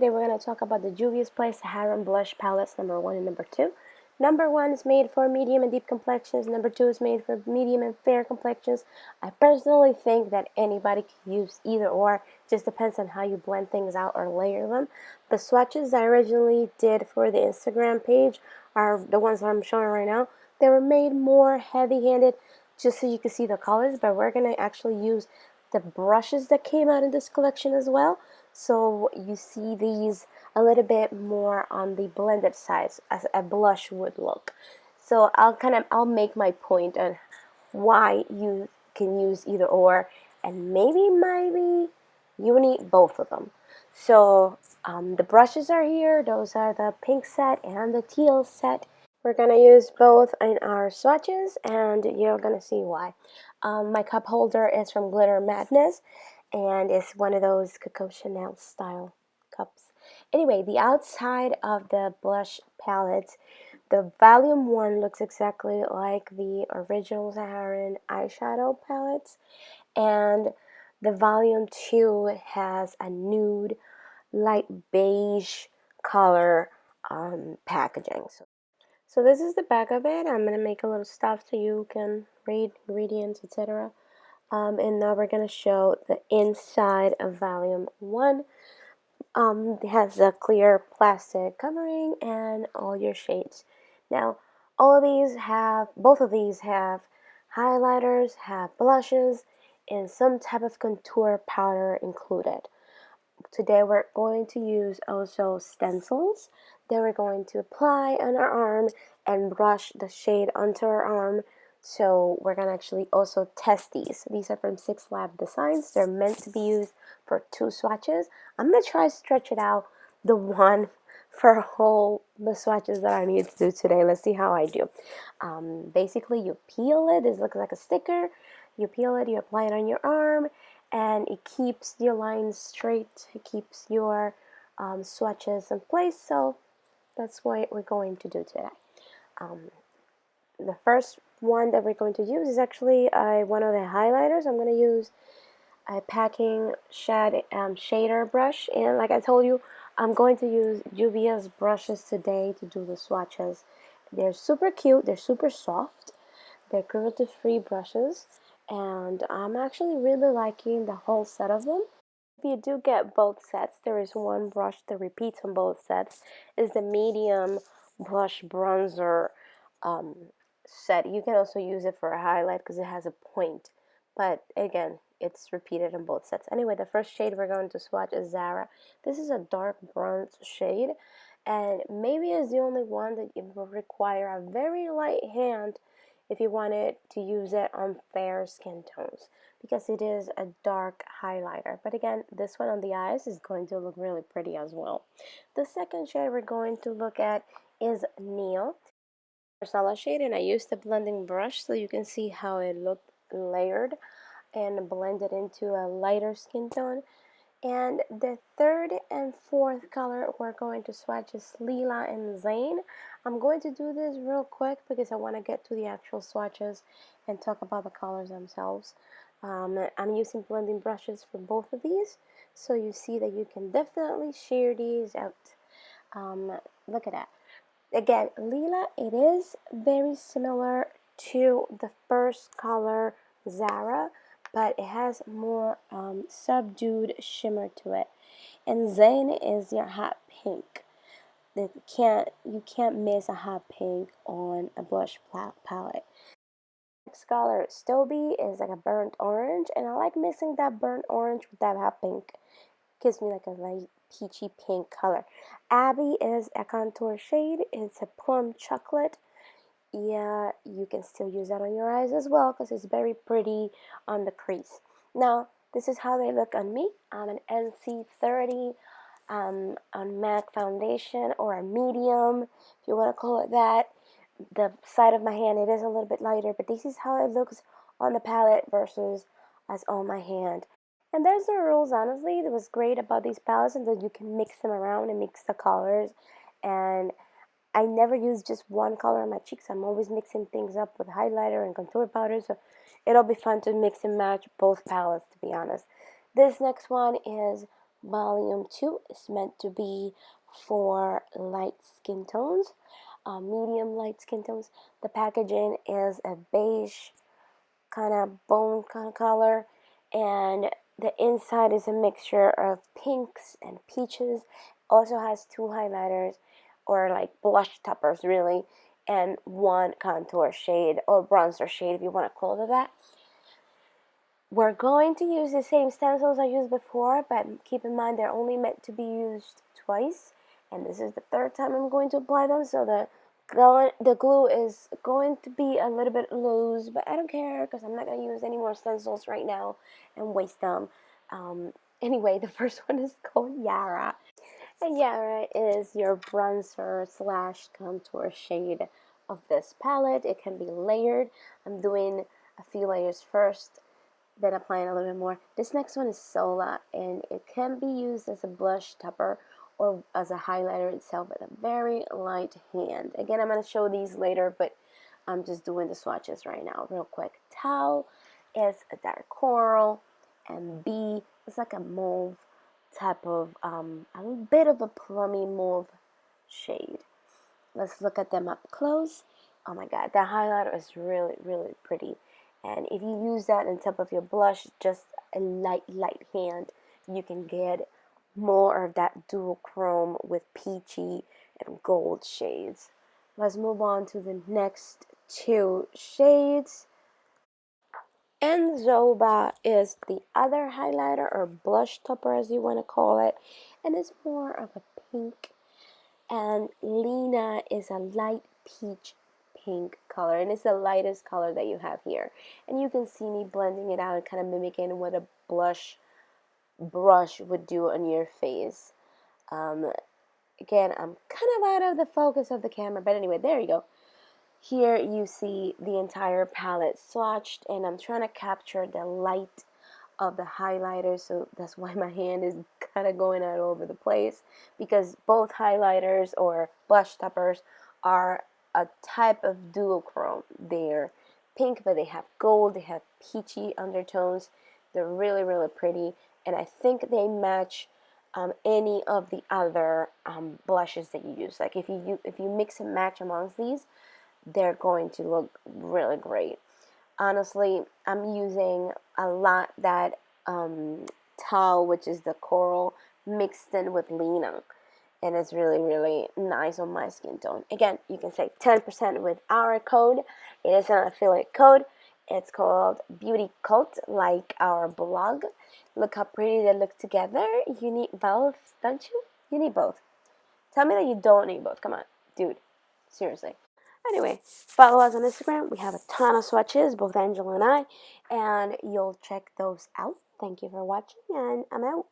Today we're going to talk about the Juvia's Place Saharan Blush Palettes number 1 and number 2. Number 1 is made for medium and deep complexions. Number 2 is made for medium and fair complexions. I personally think that anybody can use either or. Just depends on how you blend things out or layer them. The swatches I originally did for the Instagram page are the ones that I'm showing right now. They were made more heavy-handed just so you can see the colors, but we're going to actually use the brushes that came out in this collection as well. So you see these a little bit more on the blended side as a blush would look. So I'll make my point on why you can use either or, and maybe you need both of them. So the brushes are here. Those are the pink set and the teal set. We're going to use both in our swatches, and you're going to see why. My cup holder is from Glitter Madness, and it's one of those Coco Chanel style cups. Anyway, the outside of the blush palette, the volume 1 looks exactly like the original Saharan eyeshadow palettes, and the volume 2 has a nude, light beige color packaging. So this is the back of it. I'm going to make a little stuff so you can read ingredients, etc. And now we're going to show the inside of volume 1. It has a clear plastic covering and all your shades. Now, both of these have highlighters, have blushes, and some type of contour powder included. Today we're going to use also stencils that we're going to apply on our arm and brush the shade onto our arm. So we're going to actually also test these. These are from 6 Lab Designs. They're meant to be used for 2 swatches. I'm going to try to stretch it out the one for the swatches that I need to do today. Let's see how I do. Basically, you peel it. This looks like a sticker. You peel it, you apply it on your arm, and it keeps your lines straight. It keeps your swatches in place. So that's what we're going to do today. The first one that we're going to use is actually one of the highlighters. I'm going to use a packing shader brush, and like I told you, I'm going to use Juvia's brushes today to do the swatches. They're super cute. They're super soft. They're cruelty-free brushes, and I'm actually really liking the whole set of them. If you do get both sets, there is one brush that repeats on both sets. Is the medium blush bronzer set. You can also use it for a highlight because it has a point, but again, it's repeated in both sets. Anyway, the first shade we're going to swatch is Zara. This is a dark bronze shade, and maybe it's the only one that it will require a very light hand if you wanted to use it on fair skin tones, because it is a dark highlighter. But again, this one on the eyes is going to look really pretty as well. The second shade we're going to look at is Neil. Marcella shade, and I used the blending brush so you can see how it looked layered and blended into a lighter skin tone. And the third and fourth color we're going to swatch is Leela and Zane. I'm going to do this real quick because I want to get to the actual swatches and talk about the colors themselves. I'm using blending brushes for both of these, so you see that you can definitely shear these out. Look at that. Again, Leela, it is very similar to the first color, Zara, but it has more subdued shimmer to it. And Zane is your hot pink. You can't miss a hot pink on a blush palette. Next color, Stoby, is like a burnt orange, and I like mixing that burnt orange with that hot pink. Gives me like a light peachy pink color. Abby is a contour shade. It's a plum chocolate. Yeah, you can still use that on your eyes as well because it's very pretty on the crease. Now, this is how they look on me. I'm an NC30 on MAC foundation, or a medium, if you want to call it that. The side of my hand, it is a little bit lighter, but this is how it looks on the palette versus as on my hand. And there's no rules, honestly. It was great about these palettes and that you can mix them around and mix the colors. And I never use just one color on my cheeks. I'm always mixing things up with highlighter and contour powder, so it'll be fun to mix and match both palettes, to be honest. This next one is Volume 2 is meant to be for light skin tones, medium light skin tones. The packaging is a beige kind of bone kind of color, and the inside is a mixture of pinks and peaches. Also has 2 highlighters, or like blush toppers really, and 1 contour shade or bronzer shade if you want to call it that. We're going to use the same stencils I used before, but keep in mind they're only meant to be used twice, and this is the 3rd time I'm going to apply them, so the glue is going to be a little bit loose, but I don't care because I'm not going to use any more stencils right now and waste them. Anyway, the first one is called Yara. And Yara is your bronzer slash contour shade of this palette. It can be layered. I'm doing a few layers first, then applying a little bit more. This next one is Sola, and it can be used as a blush topper or as a highlighter itself with a very light hand. Again, I'm going to show these later, but I'm just doing the swatches right now real quick. Tau is a dark coral, and B is like a mauve type of, a little bit of a plummy mauve shade. Let's look at them up close. Oh my god, that highlighter is really, really pretty. And if you use that on top of your blush, just a light hand, you can get more of that dual chrome with peachy and gold shades. Let's move on to the next 2 shades. And Zoba is the other highlighter or blush topper as you want to call it. And it's more of a pink. And Lena is a light peach pink color, and it's the lightest color that you have here. And you can see me blending it out and kind of mimicking what a blush brush would do on your face. Again, I'm kind of out of the focus of the camera, but anyway, there you go. Here you see the entire palette swatched, and I'm trying to capture the light of the highlighter, so that's why my hand is kind of going all over the place, because both highlighters or blush toppers are a type of duochrome. They're pink, but they have gold, they have peachy undertones. They're really, really pretty, and I think they match any of the other blushes that you use. Like if you mix and match amongst these, they're going to look really great. Honestly, I'm using a lot that tau, which is the coral, mixed in with Lena, and it's really, really nice on my skin tone. Again, you can save 10% with our code. It is an affiliate code. It's called BEAUTYCULT, like our blog. Look how pretty they look together. You need both, don't you? You need both. Tell me that you don't need both. Come on, dude. Seriously. Anyway, follow us on Instagram. We have a ton of swatches, both Angela and I, and you'll check those out. Thank you for watching, and I'm out.